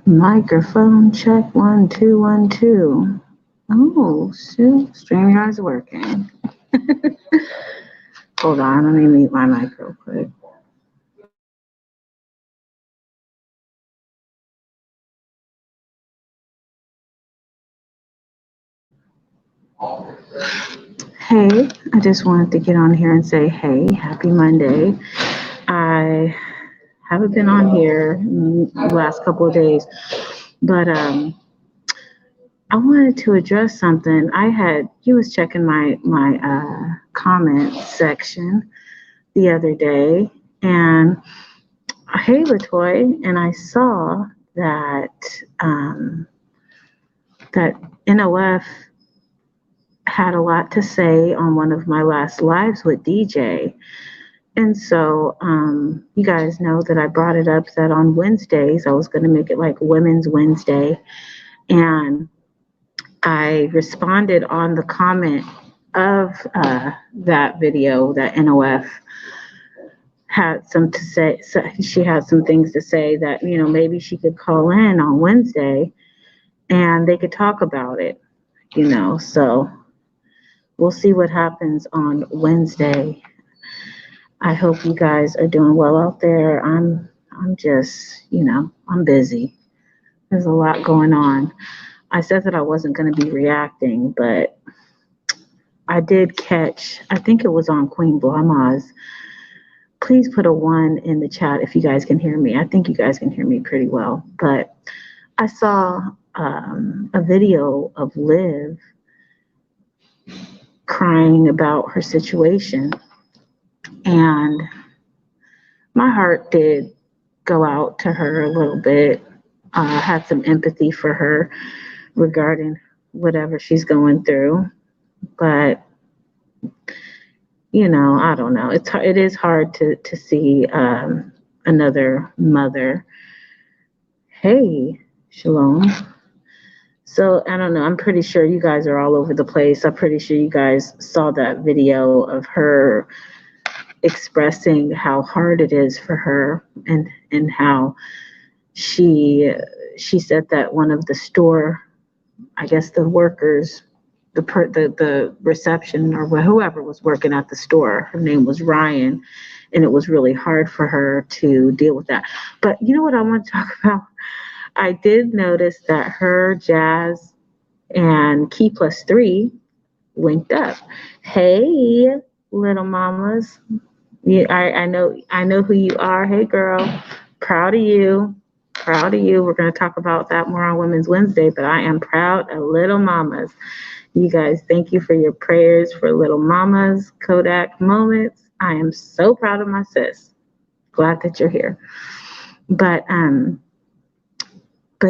Microphone check 1 2 1 2. Oh, shoot, StreamYard's working. Hold on, let me mute my mic real quick. Hey, I just wanted to get on here and say, hey, happy Monday. I haven't been on here in the last couple of days, but I wanted to address something. You was checking my comment section the other day, and hey, Latoy, and I saw that um, that NOF had a lot to say on one of my last lives with DJ. And so, you guys know that I brought it up that on Wednesdays, I was going to make it like Women's Wednesday. And I responded on the comment of that video that NOF had some to say. So she had some things to say that, maybe she could call in on Wednesday and they could talk about it, So we'll see what happens on Wednesday. I hope you guys are doing well out there. I'm just, I'm busy. There's a lot going on. I said that I wasn't going to be reacting, but I did catch, I think it was on Queen Blama's. Please put a 1 in the chat if you guys can hear me. I think you guys can hear me pretty well. But I saw a video of Liv crying about her situation. And my heart did go out to her a little bit. I had some empathy for her regarding whatever she's going through. But, I don't know. It is hard to see another mother. Hey, Shalom. So, I don't know. I'm pretty sure you guys are all over the place. I'm pretty sure you guys saw that video of her expressing how hard it is for her and how she said that one of the store, I guess the workers, the reception or whoever was working at the store, her name was Ryan, and it was really hard for her to deal with that. But you know what I want to talk about? I did notice that her Jazz and Key Plus 3 linked up. Hey, little mamas. Yeah, I know who you are. Hey, girl. Proud of you. Proud of you. We're going to talk about that more on Women's Wednesday, but I am proud of little mamas. You guys, thank you for your prayers for little mamas, Kodak moments. I am so proud of my sis. Glad that you're here. But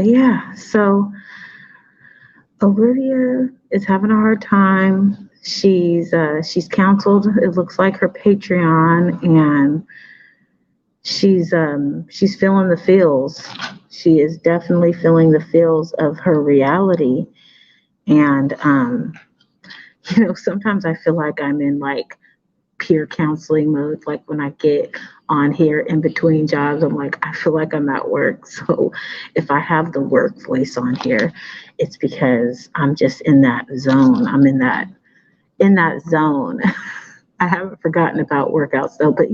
yeah, so Olivia is having a hard time. She's canceled, it looks like, her Patreon, and she's feeling the feels. She is definitely feeling the feels of her reality. And sometimes I feel like I'm in like peer counseling mode. Like when I get on here in between jobs, I'm like, I feel like I'm at work. So if I have the work voice on here, it's because I'm just in that zone. I'm in that zone. I haven't forgotten about workouts though, but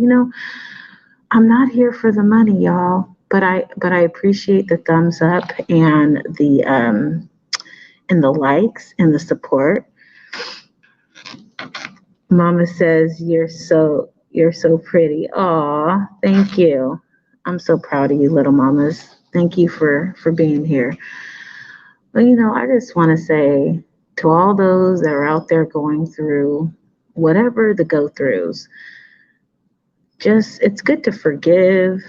I'm not here for the money, y'all. But I appreciate the thumbs up and the likes and the support. Mama says you're so pretty. Aw, thank you. I'm so proud of you, little mamas. Thank you for being here. But I just want to say to all those that are out there going through whatever the go-throughs, it's good to forgive,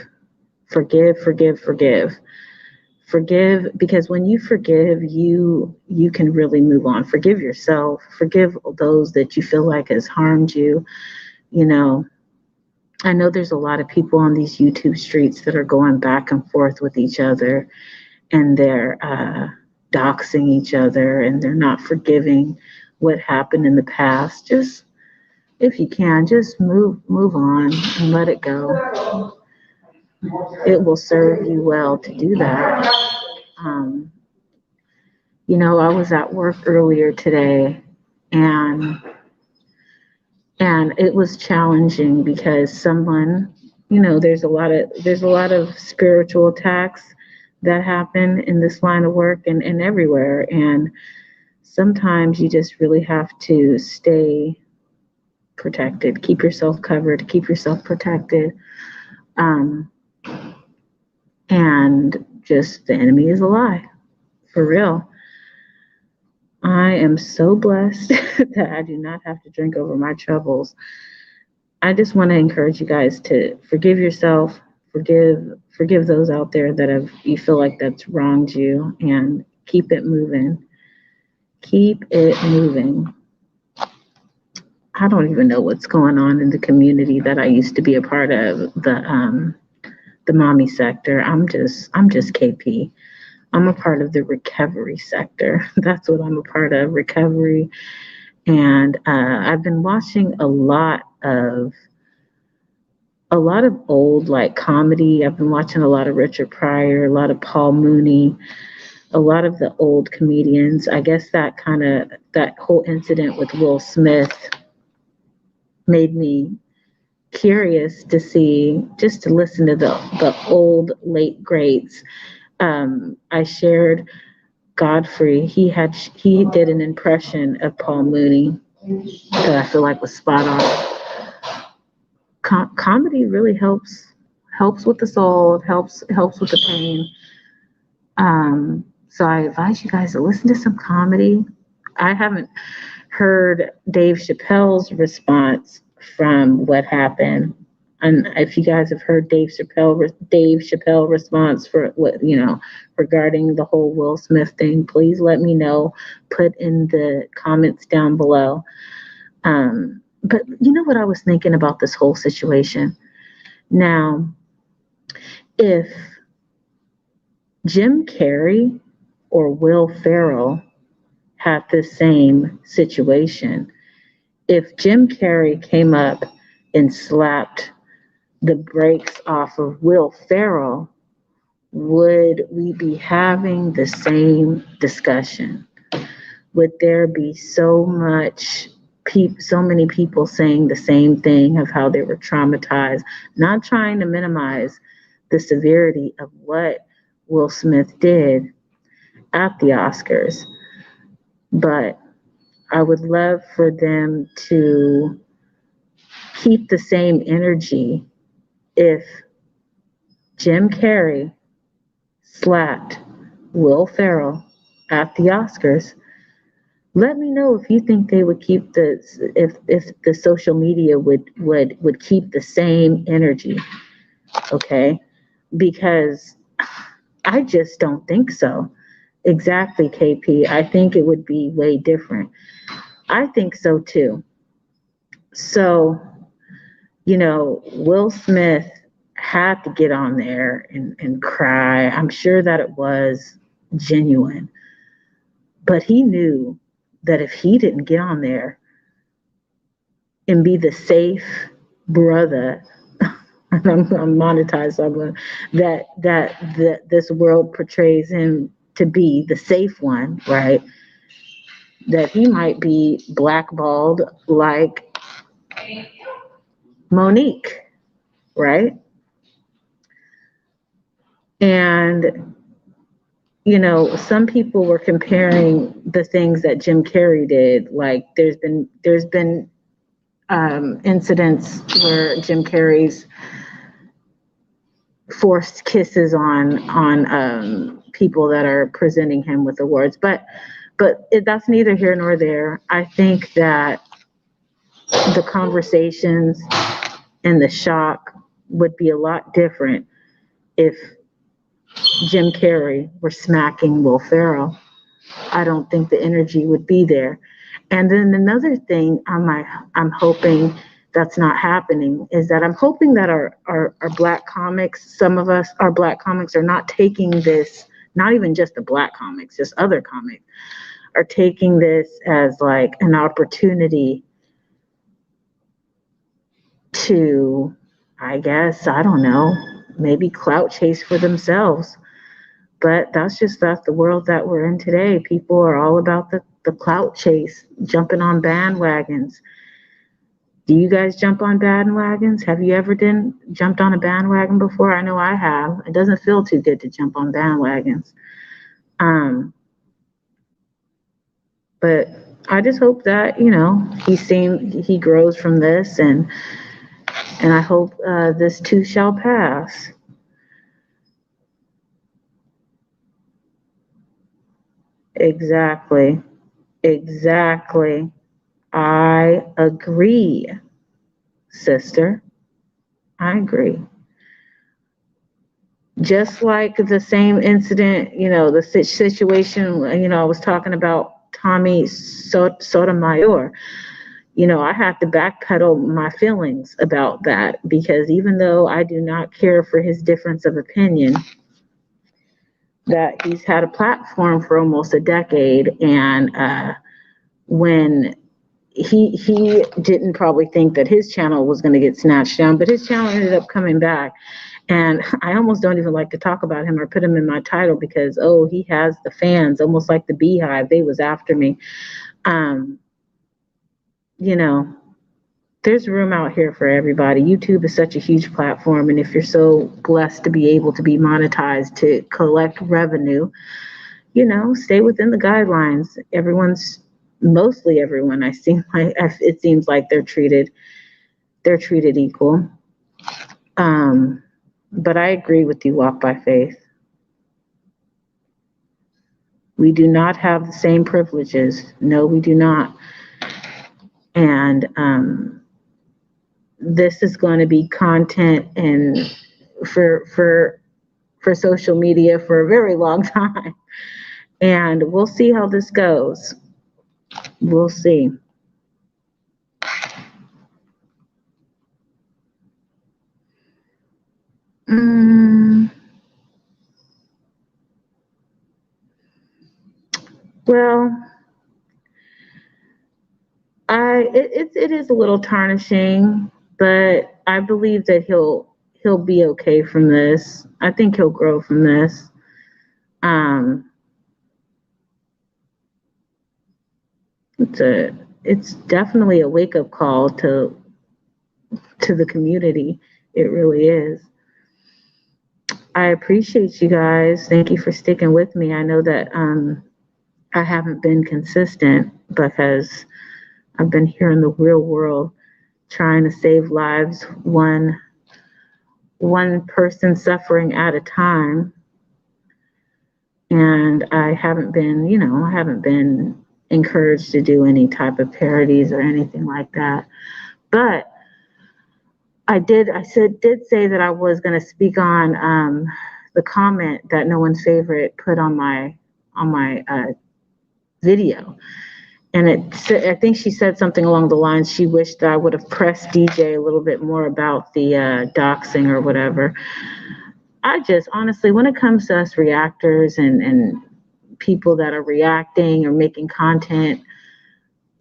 because when you forgive, you can really move on. Forgive yourself, forgive those that you feel like has harmed you. I know there's a lot of people on these YouTube streets that are going back and forth with each other, and they're doxing each other, and they're not forgiving what happened in the past. Just, if you can, just move on and let it go. It will serve you well to do that. Um, I was at work earlier today, and it was challenging because someone, there's a lot of spiritual attacks that happen in this line of work and everywhere. And sometimes you just really have to stay protected, keep yourself covered, keep yourself protected. Um, and just the enemy is a lie, for real. I am so blessed that I do not have to drink over my troubles. I just want to encourage you guys to forgive yourself, forgive those out there that have you feel like that's wronged you, and keep it moving. Keep it moving. I don't even know what's going on in the community that I used to be a part of, the mommy sector. I'm just KP. I'm a part of the recovery sector. That's what I'm a part of, recovery. And I've been watching a lot of old like comedy. I've been watching a lot of Richard Pryor, a lot of Paul Mooney, a lot of the old comedians. I guess that whole incident with Will Smith made me curious to see, just to listen to the old late greats. I shared Godfrey. He did an impression of Paul Mooney that I feel like was spot on. Comedy really helps with the soul. It helps with the pain. So I advise you guys to listen to some comedy. I haven't heard Dave Chappelle's response from what happened. And if you guys have heard Dave Chappelle response for what, regarding the whole Will Smith thing, please let me know. Put in the comments down below. But you know what I was thinking about this whole situation? Now, if Jim Carrey or Will Ferrell had the same situation, if Jim Carrey came up and slapped the brakes off of Will Ferrell, would we be having the same discussion? Would there be so many people saying the same thing of how they were traumatized, not trying to minimize the severity of what Will Smith did at the Oscars, but I would love for them to keep the same energy if Jim Carrey slapped Will Ferrell at the Oscars. Let me know if you think they would keep if the social media would keep the same energy, okay? Because I just don't think so. Exactly, KP. I think it would be way different. I think so too. So, Will Smith had to get on there and cry. I'm sure that it was genuine. But he knew that if he didn't get on there and be the safe brother, I'm monetized, so that this world portrays him to be the safe one, right? That he might be blackballed like Monique, right? And some people were comparing the things that Jim Carrey did. Like there's been incidents where Jim Carrey's forced kisses on people that are presenting him with awards, but that's neither here nor there. I think that the conversations and the shock would be a lot different if Jim Carrey were smacking Will Ferrell. I don't think the energy would be there. And then another thing I'm hoping that's not happening is that I'm hoping that our black comics, some of us, our black comics are not taking this, not even just the black comics, just other comics, are taking this as like an opportunity to, I guess, I don't know, maybe clout chase for themselves. But that's the world that we're in today. People are all about the clout chase, jumping on bandwagons. Do you guys jump on bandwagons? Have you ever jumped on a bandwagon before? I know I have. It doesn't feel too good to jump on bandwagons. But I just hope that, he grows from this, and I hope this too shall pass. Exactly. Exactly. I agree, sister. I agree. Just like the same incident, the situation, I was talking about Tommy Sotomayor. I have to backpedal my feelings about that, because even though I do not care for his difference of opinion, that he's had a platform for almost a decade, and when he didn't probably think that his channel was going to get snatched down, but his channel ended up coming back. And I almost don't even like to talk about him or put him in my title, because, he has the fans, almost like the Beehive. They was after me. You know, there's room out here for everybody. YouTube is such a huge platform. And if you're so blessed to be able to be monetized to collect revenue, stay within the guidelines. Mostly everyone, it seems like they're treated equal. But I agree with you, Walk by Faith. We do not have the same privileges. No, we do not. And this is going to be content and for social media for a very long time. And we'll see how this goes. We'll see. Well, it is a little tarnishing, but I believe that he'll be okay from this. I think he'll grow from this. It's definitely a wake up call to the community. It really is. I appreciate you guys. Thank you for sticking with me. I know that I haven't been consistent because I've been here in the real world trying to save lives one person suffering at a time. And I haven't been encouraged to do any type of parodies or anything like that. But I did say that I was going to speak on the comment that No One's Favorite put on my video. And I think she said something along the lines, she wished that I would have pressed DJ a little bit more about the doxing or whatever. I just honestly, when it comes to us reactors and people that are reacting or making content,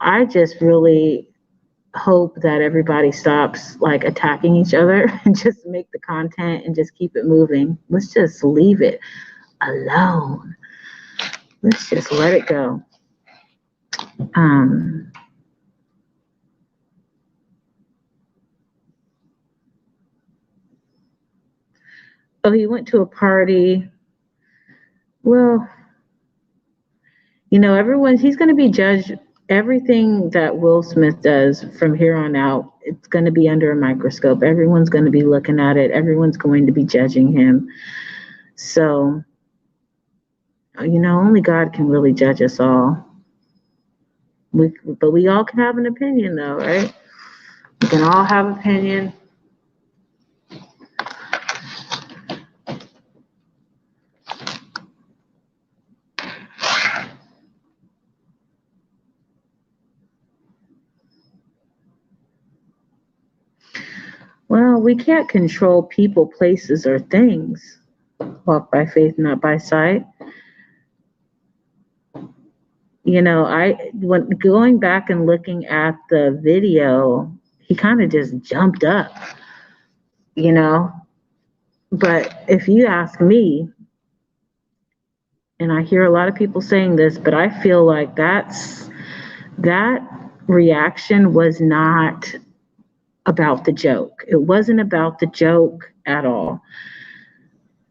I just really hope that everybody stops like attacking each other and just make the content and just keep it moving. Let's just leave it alone. Let's just let it go. Oh, he went to a party. Well, he's going to be judged. Everything that Will Smith does from here on out, it's going to be under a microscope. Everyone's going to be looking at it. Everyone's going to be judging him. So, only God can really judge us all. But we all can have an opinion, though, right? We can all have opinion. Well, we can't control people, places, or things. Walk by faith, not by sight. When going back and looking at the video, he kind of just jumped up, But if you ask me, and I hear a lot of people saying this, but I feel like that reaction was not about the joke. It wasn't about the joke at all.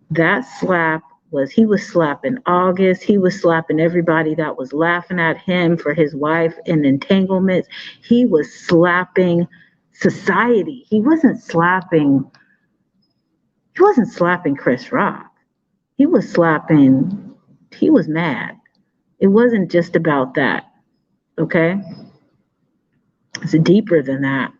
That slap he was slapping August. He was slapping everybody that was laughing at him for his wife and entanglements. He was slapping society. He wasn't slapping Chris Rock. He was mad. It wasn't just about that. Okay? It's deeper than that.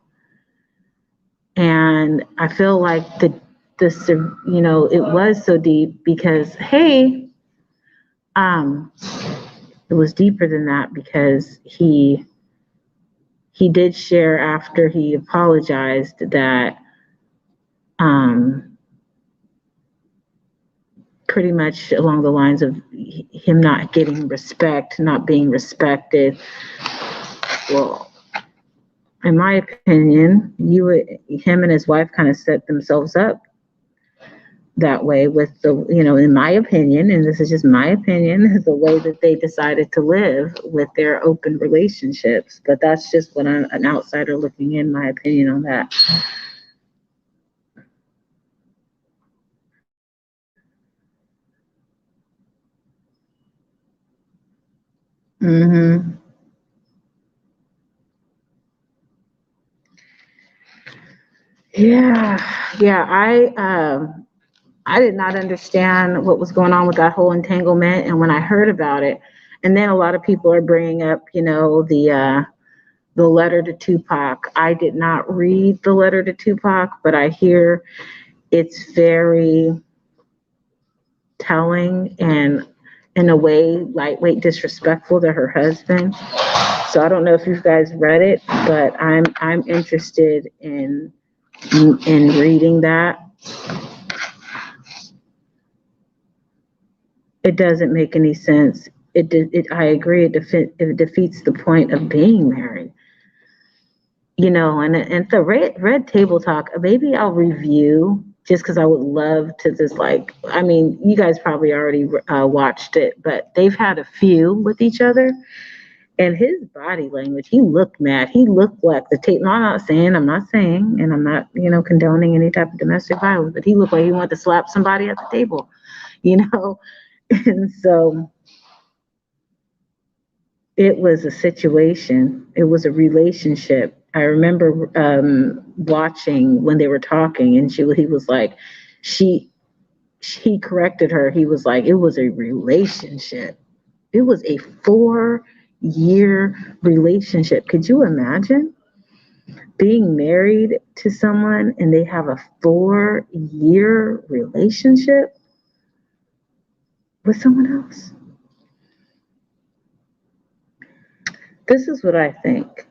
And I feel like it was so deep because, hey, it was deeper than that because he did share after he apologized that pretty much along the lines of him not getting respect, not being respected. Well, in my opinion, him and his wife kind of set themselves up that way with in my opinion, and this is just my opinion, the way that they decided to live with their open relationships. But that's just what I'm an outsider looking in, my opinion on that. Mm-hmm. Yeah. I did not understand what was going on with that whole entanglement, and when I heard about it, and then a lot of people are bringing up, the letter to Tupac. I did not read the letter to Tupac, but I hear it's very telling and in a way lightweight disrespectful to her husband. So I don't know if you guys read it, but I'm interested in reading that. It doesn't make any sense. I agree. It defeats the point of being married. And the red table talk. Maybe I'll review just because I would love to you guys probably already watched it, but they've had a few with each other. And his body language, he looked mad. He looked like the tape. No, I'm not saying, and I'm not, condoning any type of domestic violence, but he looked like he wanted to slap somebody at the table, And so it was a situation. It was a relationship. I remember watching when they were talking, and he was like, he corrected her. He was like, it was a relationship. It was a 4-year relationship. Could you imagine being married to someone and they have a 4-year relationship with someone else? This is what I think.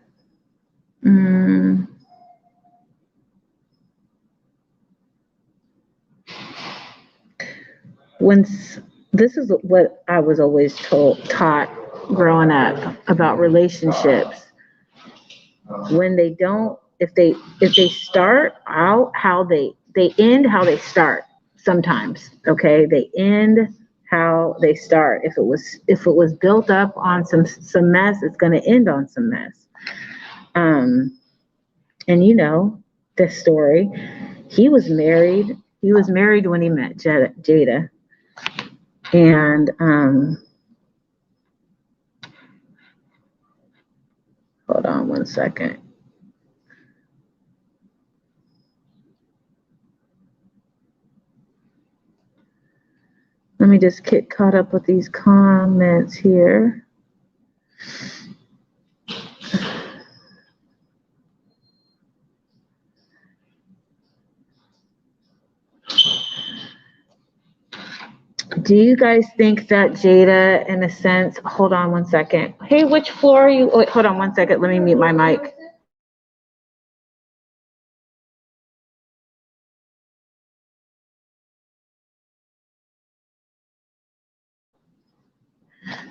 This is what I was always taught growing up about relationships. When they don't, if they start out how they end how they start sometimes. Okay, they end how they start. If it was built up on some mess, it's going to end on some mess. And the story. He was married when he met Jada. And hold on one second. Let me just get caught up with these comments here. Do you guys think that Jada, in a sense, hold on one second. Hey, which floor are you? Wait, hold on one second. Let me mute my mic.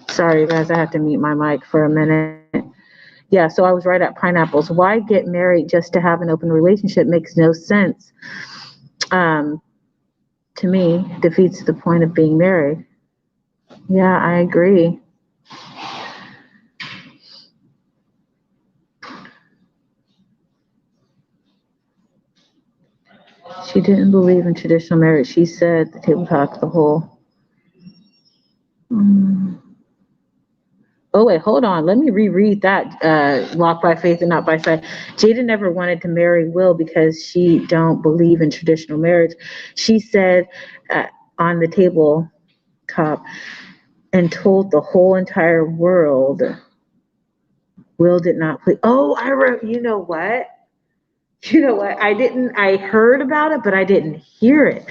Sorry, guys, I had to mute my mic for a minute. Yeah, so I was right at pineapples. Why get married just to have an open relationship? Makes no sense. To me, defeats the point of being married. Yeah, I agree. She didn't believe in traditional marriage. She said the table talk the whole. Mm. Oh wait, hold on. Let me reread that. Walk by faith and not by sight. Jada never wanted to marry Will because she don't believe in traditional marriage. She said on the table top and told the whole entire world Will did not please. Oh, I wrote. You know what? You know what? I didn't. I heard about it, but I didn't hear it.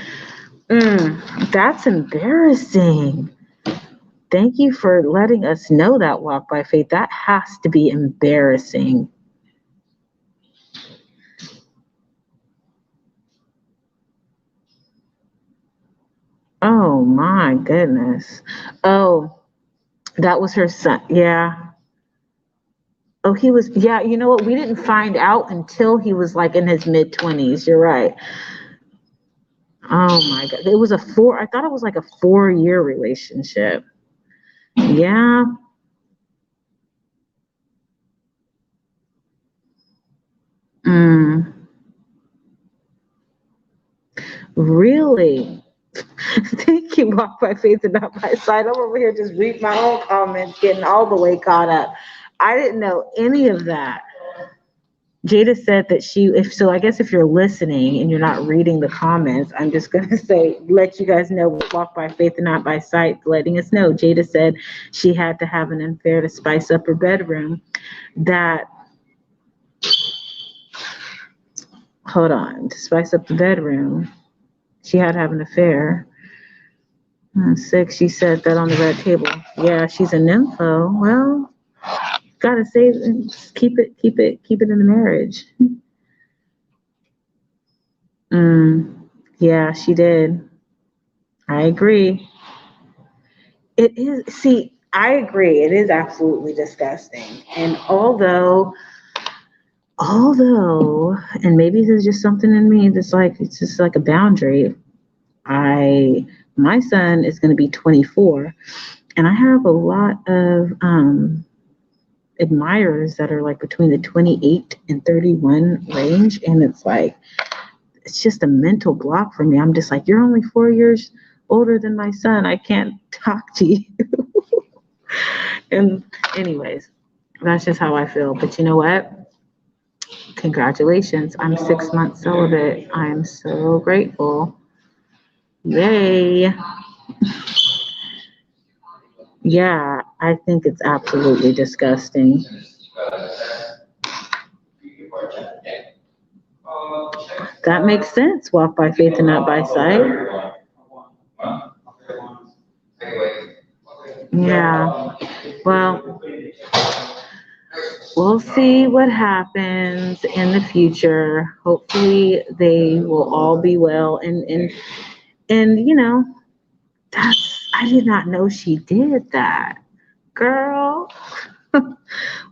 That's embarrassing. Thank you for letting us know that, Walk by Faith. That has to be embarrassing. Oh my goodness. Oh, that was her son. Yeah. Oh, he was, yeah, you know what? We didn't find out until he was like in his mid 20s. You're right. Oh my God. It was I thought it was like a 4-year relationship. Yeah. Mm, really? Thank you, Walk by Faith and not by sight. I'm over here just reading my own comments, getting all the way caught up. I didn't know any of that. Jada said that I guess if you're listening and you're not reading the comments, I'm just going to say, let you guys know, Walk by Faith and not by sight, letting us know. Jada said she had to have an affair to spice up her bedroom. That, hold on, to spice up the bedroom, she had to have an affair. 6, she said that on the red table. Yeah, she's a nympho. Well, gotta save, keep it in the marriage. Yeah, she did. I agree. It is, see, I agree. It is absolutely disgusting. And and maybe there's just something in me that's like, it's just like a boundary. My son is going to be 24, and I have a lot of admirers that are like between the 28 and 31 range. And it's like, it's just a mental block for me. I'm just like, you're only 4 years older than my son. I can't talk to you. And anyways, that's just how I feel. But you know what? Congratulations. I'm 6 months celibate. I'm so grateful. Yay. Yeah, I think it's absolutely disgusting. That makes sense. Walk by faith and not by sight. Yeah. Well, we'll see what happens in the future. Hopefully they will all be well, and I did not know she did that. Girl,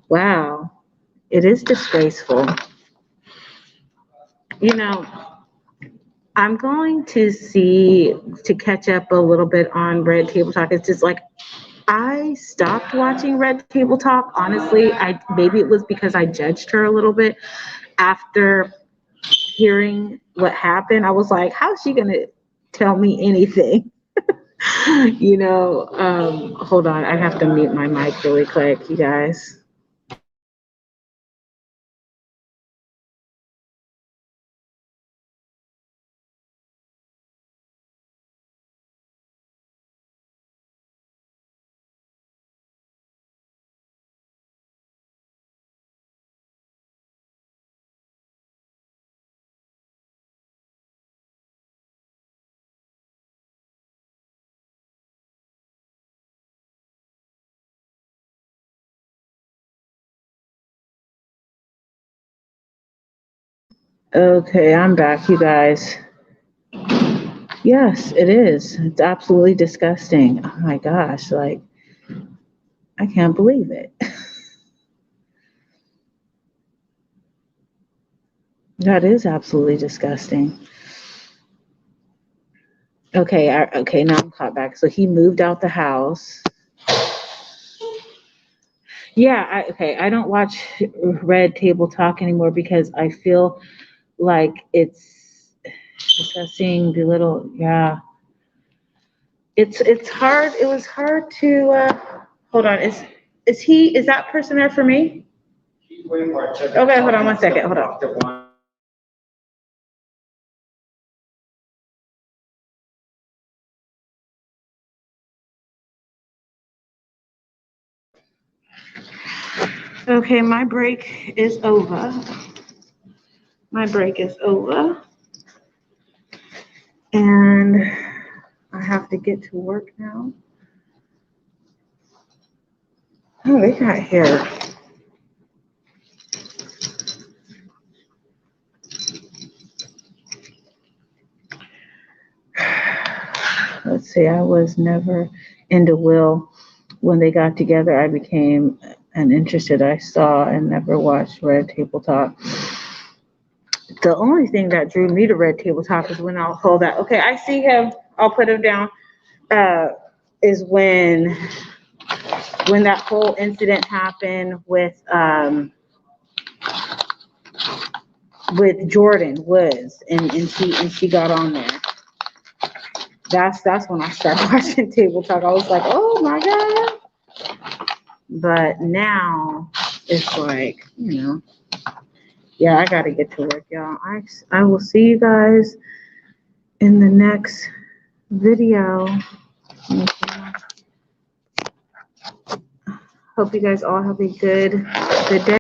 wow. It is disgraceful. You know, I'm going to catch up a little bit on Red Table Talk. It's just like I stopped watching Red Table Talk. Honestly, I maybe it was because I judged her a little bit after hearing what happened. I was like, how's she gonna tell me anything? Hold on, I have to mute my mic really quick, you guys. Okay, I'm back, you guys. Yes, it is. It's absolutely disgusting. Oh my gosh, like I can't believe it. That is absolutely disgusting. Okay, okay, now I'm caught back. So he moved out the house. Yeah, okay. I don't watch Red Table Talk anymore because I feel like it's discussing the little, yeah. It's hard. It was hard to hold on. Is that person there for me? Okay, hold on one second. Hold on. Okay, my break is over. My break is over. And I have to get to work now. Oh, they got here. Let's see, I was never into Will. When they got together, I became uninterested. I saw and never watched Red Table Talk. The only thing that drew me to Red Table Talk is when I'll hold that. Okay, I see him. I'll put him down. Is when that whole incident happened with Jordan Woods and she got on there. That's when I started watching Table Talk. I was like, oh my God. But now it's like, yeah, I gotta get to work, y'all. I will see you guys in the next video. Hope you guys all have a good day.